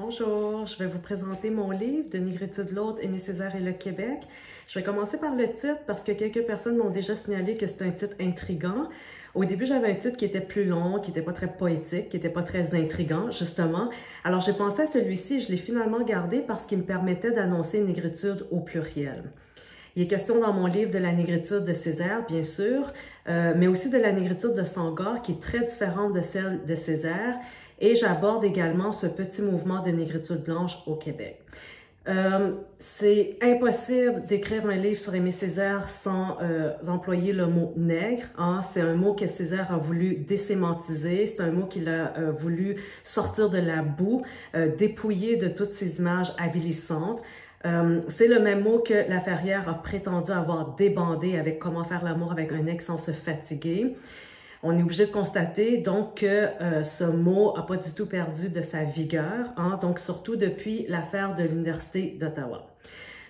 Bonjour, je vais vous présenter mon livre « De négritude l'autre, Aimé Césaire et le Québec ». Je vais commencer par le titre parce que quelques personnes m'ont déjà signalé que c'est un titre intriguant. Au début, j'avais un titre qui était plus long, qui n'était pas très poétique, qui n'était pas très intriguant, justement. Alors, j'ai pensé à celui-ci et je l'ai finalement gardé parce qu'il me permettait d'annoncer négritude au pluriel. Il est question dans mon livre de la négritude de Césaire, bien sûr, mais aussi de la négritude de Senghor, qui est très différente de celle de Césaire. Et j'aborde également ce petit mouvement de négritude blanche au Québec. C'est impossible d'écrire un livre sur Aimé Césaire sans employer le mot nègre. Hein. C'est un mot que Césaire a voulu désémantiser, c'est un mot qu'il a voulu sortir de la boue, dépouiller de toutes ces images avilissantes. C'est le même mot que Laferrière a prétendu avoir débandé avec Comment faire l'amour avec un ex sans se fatiguer. On est obligé de constater donc que ce mot n'a pas du tout perdu de sa vigueur, hein, donc surtout depuis l'affaire de l'Université d'Ottawa.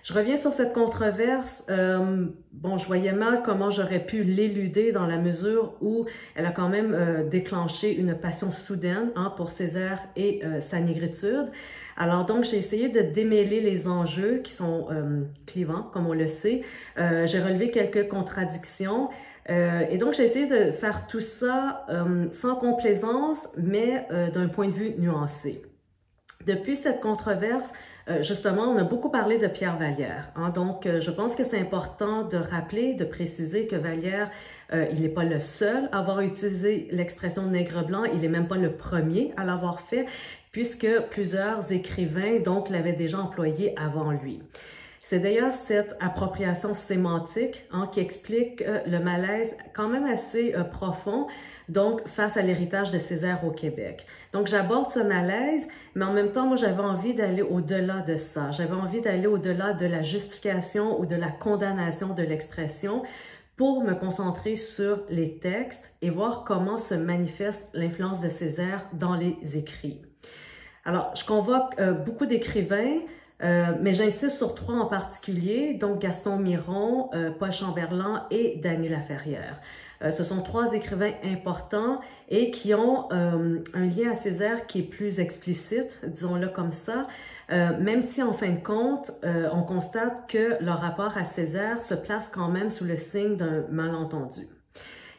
Je reviens sur cette controverse. Bon, je voyais mal comment j'aurais pu l'éluder dans la mesure où elle a quand même déclenché une passion soudaine hein, pour Césaire et sa négritude. Alors donc, j'ai essayé de démêler les enjeux qui sont clivants, comme on le sait. J'ai relevé quelques contradictions. Et donc, j'ai essayé de faire tout ça sans complaisance, mais d'un point de vue nuancé. Depuis cette controverse, justement, on a beaucoup parlé de Pierre Vallière. Hein, donc, je pense que c'est important de rappeler, de préciser que Vallière, il n'est pas le seul à avoir utilisé l'expression nègre blanc, il n'est même pas le premier à l'avoir fait, puisque plusieurs écrivains, donc, l'avaient déjà employé avant lui. C'est d'ailleurs cette appropriation sémantique hein, qui explique le malaise quand même assez profond donc face à l'héritage de Césaire au Québec. Donc j'aborde ce malaise, mais en même temps, moi j'avais envie d'aller au-delà de ça. J'avais envie d'aller au-delà de la justification ou de la condamnation de l'expression pour me concentrer sur les textes et voir comment se manifeste l'influence de Césaire dans les écrits. Alors, je convoque beaucoup d'écrivains, mais j'insiste sur trois en particulier, donc Gaston Miron, Paul Chamberlain et Dany Laferrière. Ce sont trois écrivains importants et qui ont un lien à Césaire qui est plus explicite, disons-le comme ça, même si en fin de compte, on constate que leur rapport à Césaire se place quand même sous le signe d'un malentendu.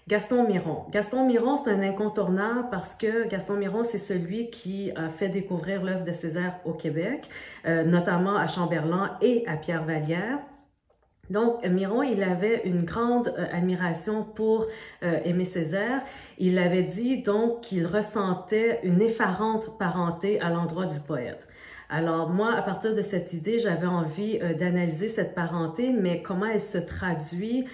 Gaston Miron. Gaston Miron, c'est un incontournable parce que Gaston Miron, c'est celui qui a fait découvrir l'œuvre de Césaire au Québec, notamment à Chamberlain et à Pierre Vallière. Donc, Miron, il avait une grande admiration pour Aimé Césaire. Il avait dit donc qu'il ressentait une effarante parenté à l'endroit du poète. Alors moi, à partir de cette idée, j'avais envie d'analyser cette parenté, mais comment elle se traduit,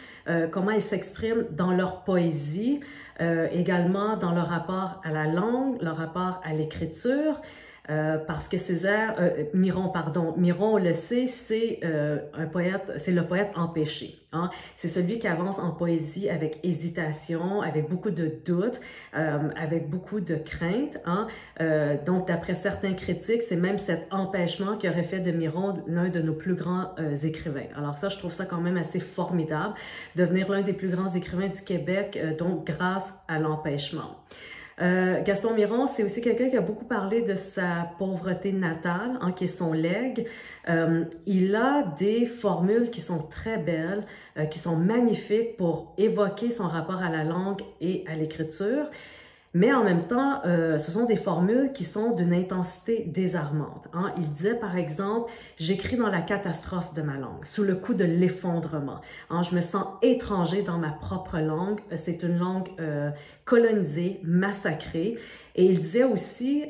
comment elle s'exprime dans leur poésie, également dans leur rapport à la langue, leur rapport à l'écriture, parce que Miron, on le sait, c'est un poète, c'est le poète empêché. Hein? C'est celui qui avance en poésie avec hésitation, avec beaucoup de doutes, avec beaucoup de crainte. Hein? Donc, d'après certains critiques, c'est même cet empêchement qui aurait fait de Miron l'un de nos plus grands écrivains. Alors ça, je trouve ça quand même assez formidable, devenir l'un des plus grands écrivains du Québec, donc grâce à l'empêchement. Gaston Miron, c'est aussi quelqu'un qui a beaucoup parlé de sa pauvreté natale, hein, qui est son legs. Il a des formules qui sont très belles, qui sont magnifiques pour évoquer son rapport à la langue et à l'écriture. Mais en même temps, ce sont des formules qui sont d'une intensité désarmante. Hein. Il disait, par exemple, « J'écris dans la catastrophe de ma langue, sous le coup de l'effondrement. Hein, je me sens étranger dans ma propre langue. C'est une langue colonisée, massacrée. » Et il disait aussi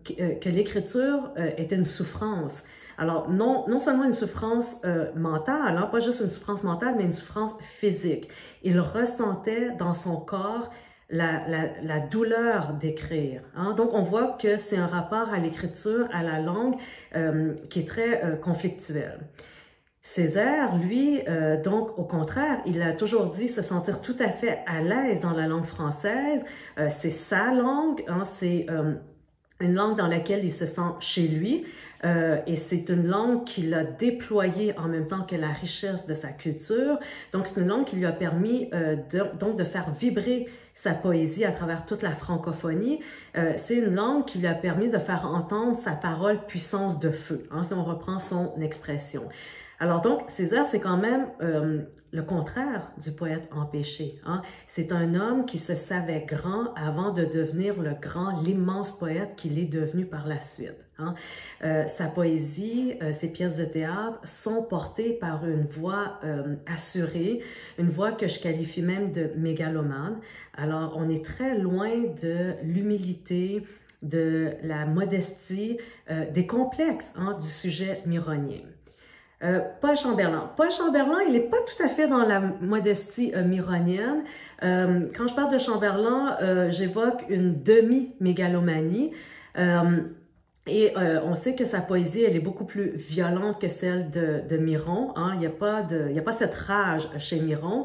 que l'écriture était une souffrance. Alors, non seulement une souffrance mentale, hein, pas juste une souffrance mentale, mais une souffrance physique. Il ressentait dans son corps la douleur d'écrire. Hein? Donc, on voit que c'est un rapport à l'écriture, à la langue, qui est très conflictuel. Césaire, lui, donc, au contraire, il a toujours dit se sentir tout à fait à l'aise dans la langue française. C'est sa langue, hein? une langue dans laquelle il se sent chez lui, et c'est une langue qu'il a déployée en même temps que la richesse de sa culture. Donc, c'est une langue qui lui a permis de faire vibrer sa poésie à travers toute la francophonie. C'est une langue qui lui a permis de faire entendre sa parole puissance de feu, hein, si on reprend son expression. Alors donc, Césaire, c'est quand même le contraire du poète empêché, hein. C'est un homme qui se savait grand avant de devenir le grand, l'immense poète qu'il est devenu par la suite, hein. Sa poésie, ses pièces de théâtre sont portées par une voix assurée, une voix que je qualifie même de mégalomane. Alors, on est très loin de l'humilité, de la modestie, des complexes, hein, du sujet myronien. Paul Chamberlain. Paul Chamberlain, il n'est pas tout à fait dans la modestie myronienne. Quand je parle de Chamberlain, j'évoque une demi-mégalomanie. On sait que sa poésie, elle est beaucoup plus violente que celle de Miron, hein. Il n'y a pas cette rage chez Miron.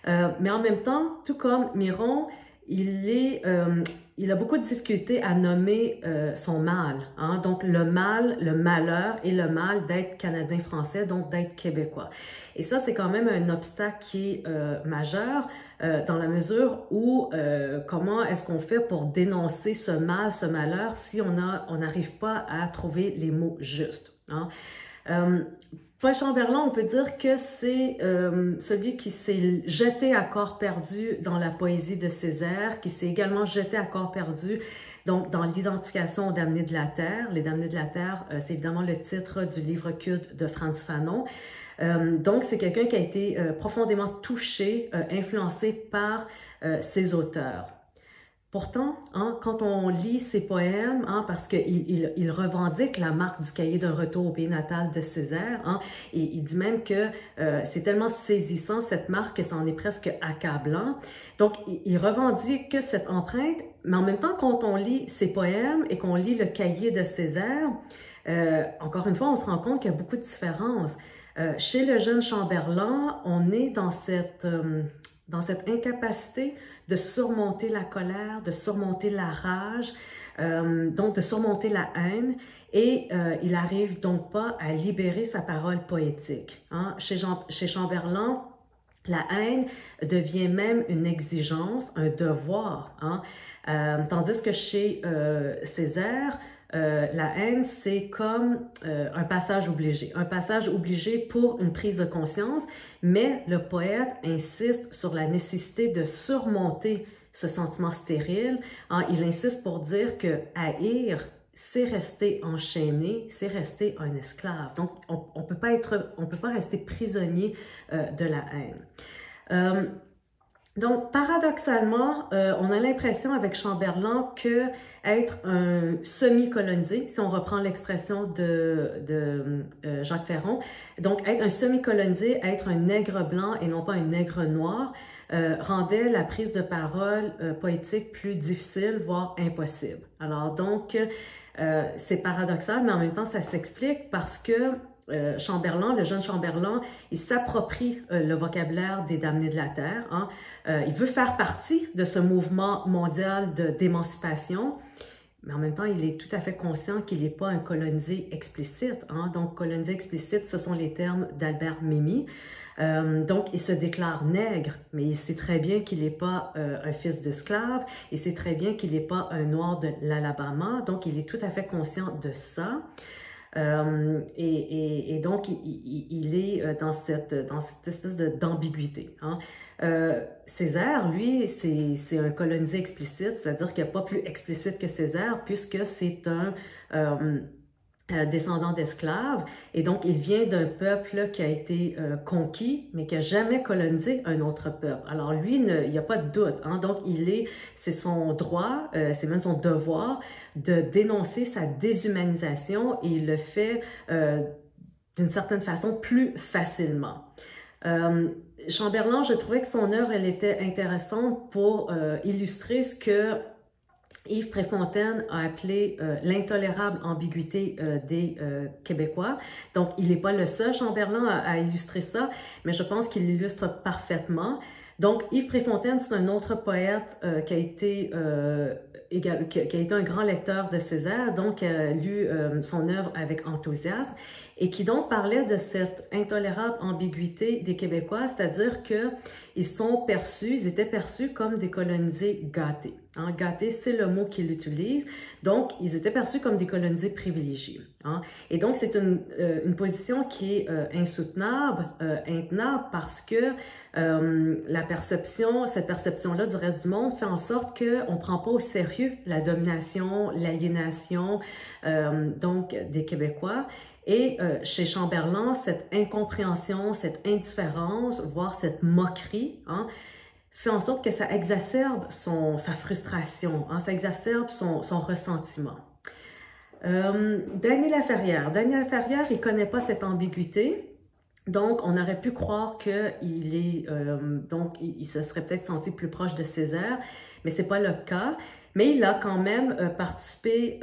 Mais en même temps, tout comme Miron, il a beaucoup de difficultés à nommer son mal, hein? Donc le mal, le malheur et le mal d'être Canadien-Français, donc d'être Québécois. Et ça, c'est quand même un obstacle qui est majeur dans la mesure où comment est-ce qu'on fait pour dénoncer ce mal, ce malheur, si on n'arrive pas à trouver les mots justes, hein? Paul Chamberlain, on peut dire que c'est celui qui s'est jeté à corps perdu dans la poésie de Césaire, qui s'est également jeté à corps perdu donc dans l'identification aux damnés de la terre. Les damnés de la terre, c'est évidemment le titre du livre culte de Frantz Fanon. Donc, c'est quelqu'un qui a été profondément touché, influencé par ses auteurs. Pourtant, hein, quand on lit ses poèmes, hein, parce qu'il revendique la marque du cahier d'un retour au pays natal de Césaire, hein, et il dit même que c'est tellement saisissant cette marque que ça en est presque accablant. Donc, il revendique cette empreinte, mais en même temps, quand on lit ses poèmes et qu'on lit le cahier de Césaire, encore une fois, on se rend compte qu'il y a beaucoup de différences. Chez le jeune Chamberlain, on est dans cette incapacité de surmonter la colère, de surmonter la rage, donc de surmonter la haine, et il n'arrive donc pas à libérer sa parole poétique, hein. Chez Chamberlain, la haine devient même une exigence, un devoir, hein. Tandis que chez Césaire, la haine, c'est comme un passage obligé pour une prise de conscience, mais le poète insiste sur la nécessité de surmonter ce sentiment stérile, hein. Il insiste pour dire que haïr, c'est rester enchaîné, c'est rester un esclave. Donc, on peut pas rester prisonnier de la haine. Donc, paradoxalement, on a l'impression avec Chamberlain que être un semi-colonisé, si on reprend l'expression de Jacques Ferron, donc être un semi-colonisé, être un nègre blanc et non pas un nègre noir, rendait la prise de parole poétique plus difficile, voire impossible. Alors donc, c'est paradoxal, mais en même temps, ça s'explique parce que Chamberlain, le jeune Chamberlain, il s'approprie le vocabulaire des damnés de la terre, hein. Il veut faire partie de ce mouvement mondial d'émancipation, mais en même temps, il est tout à fait conscient qu'il n'est pas un colonisé explicite, hein. Donc, colonisé explicite, ce sont les termes d'Albert Memmi. Donc, il se déclare nègre, mais il sait très bien qu'il n'est pas un fils d'esclave, il sait très bien qu'il n'est pas un noir de l'Alabama, donc il est tout à fait conscient de ça. Et donc, il est dans cette espèce d'ambiguïté, hein. Césaire, lui, c'est un colonisé explicite, c'est-à-dire qu'il n'y a pas plus explicite que Césaire, puisque c'est un descendant d'esclaves, et donc il vient d'un peuple qui a été conquis, mais qui n'a jamais colonisé un autre peuple. Alors lui, il n'y a pas de doute, hein, donc c'est son droit, c'est même son devoir de dénoncer sa déshumanisation, et il le fait d'une certaine façon plus facilement. Chamberlain, je trouvais que son œuvre, elle était intéressante pour illustrer ce que Yves Préfontaine a appelé l'intolérable ambiguïté des Québécois. Donc, il n'est pas le seul, Chamberlain, à illustrer ça, mais je pense qu'il l'illustre parfaitement. Donc, Yves Préfontaine, c'est un autre poète qui a été qui a été un grand lecteur de Césaire, donc a lu son œuvre avec enthousiasme, et qui donc parlait de cette intolérable ambiguïté des Québécois, c'est-à-dire ils étaient perçus comme des colonisés gâtés. Hein. Gâtés, c'est le mot qu'il utilise. Donc, ils étaient perçus comme des colonisés privilégiés. Hein. Et donc, c'est une position qui est insoutenable, intenable, parce que cette perception-là du reste du monde fait en sorte qu'on ne prend pas au sérieux la domination, l'aliénation donc des Québécois. Et chez Chamberlain, cette incompréhension, cette indifférence, voire cette moquerie, hein, fait en sorte que ça exacerbe sa frustration, hein, ça exacerbe son ressentiment. Dany Laferrière, il ne connaît pas cette ambiguïté. Donc, on aurait pu croire qu'il il se serait peut-être senti plus proche de Césaire, mais ce n'est pas le cas. Mais il a quand même participé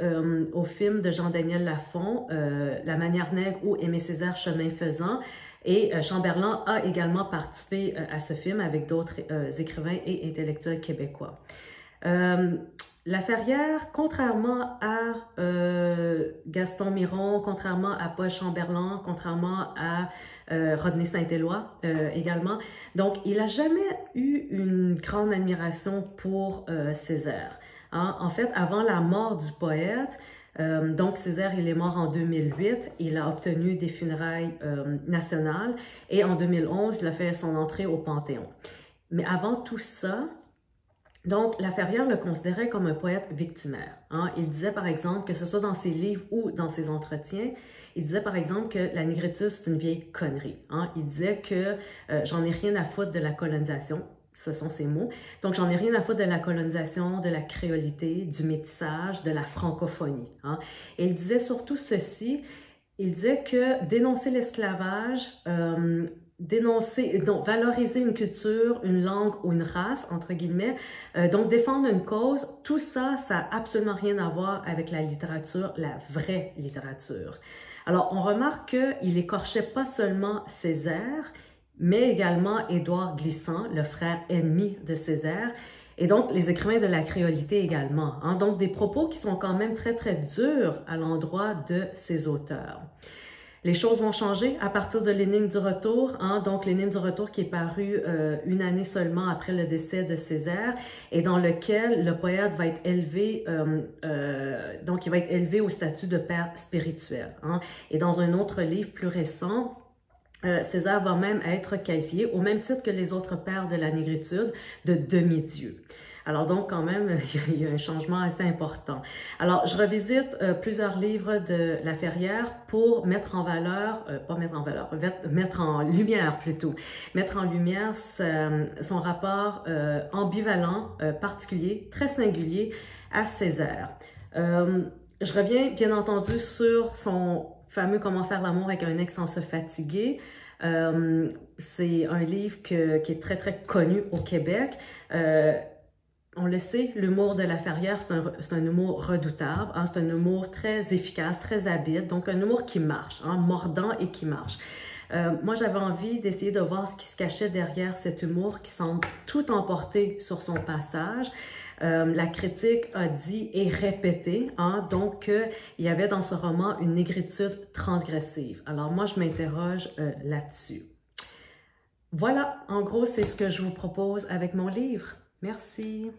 au film de Jean-Daniel Lafont, La manière nègre ou Aimé Césaire chemin faisant. Et Chamberlain a également participé à ce film avec d'autres écrivains et intellectuels québécois. Laferrière, contrairement à Gaston Miron, contrairement à Paul Chamberlain, contrairement à Rodney Saint-Éloi également, donc il n'a jamais eu une grande admiration pour Césaire. Hein? En fait, avant la mort du poète, donc Césaire, il est mort en 2008, il a obtenu des funérailles nationales et en 2011, il a fait son entrée au Panthéon. Mais avant tout ça, donc Laferrière le considérait comme un poète victimaire. Hein? Il disait par exemple, que ce soit dans ses livres ou dans ses entretiens, il disait par exemple que la négritude c'est une vieille connerie. Hein? Il disait que j'en ai rien à foutre de la colonisation. Ce sont ses mots. Donc, j'en ai rien à foutre de la colonisation, de la créolité, du métissage, de la francophonie. Hein. Et il disait surtout ceci, il disait que dénoncer l'esclavage, valoriser une culture, une langue ou une race, entre guillemets, donc défendre une cause, tout ça, ça n'a absolument rien à voir avec la littérature, la vraie littérature. Alors, on remarque qu'il écorchait pas seulement Césaire, mais également Édouard Glissant, le frère ennemi de Césaire, et donc les écrivains de la créolité également. Hein, donc des propos qui sont quand même très, très durs à l'endroit de ces auteurs. Les choses vont changer à partir de L'énigme du retour, hein, donc L'énigme du retour qui est paru une année seulement après le décès de Césaire, et dans lequel le poète va être élevé, donc il va être élevé au statut de père spirituel. Hein, et dans un autre livre plus récent, Césaire va même être qualifié, au même titre que les autres pères de la négritude, de demi-dieu. Alors donc, quand même, il y a un changement assez important. Alors, je revisite plusieurs livres de Laferrière pour mettre en valeur, mettre en lumière plutôt, mettre en lumière son rapport ambivalent, particulier, très singulier à Césaire. Je reviens, bien entendu, sur son fameux Comment faire l'amour avec un ex sans se fatiguer. C'est un livre qui est très, très connu au Québec. On le sait, l'humour de Laferrière, c'est un humour redoutable, hein, c'est un humour très efficace, très habile, donc un humour qui marche, hein, mordant et qui marche. Moi, j'avais envie d'essayer de voir ce qui se cachait derrière cet humour qui semble tout emporter sur son passage. La critique a dit et répété, hein, donc il y avait dans ce roman une négritude transgressive. Alors moi, je m'interroge là-dessus. Voilà, en gros, c'est ce que je vous propose avec mon livre. Merci.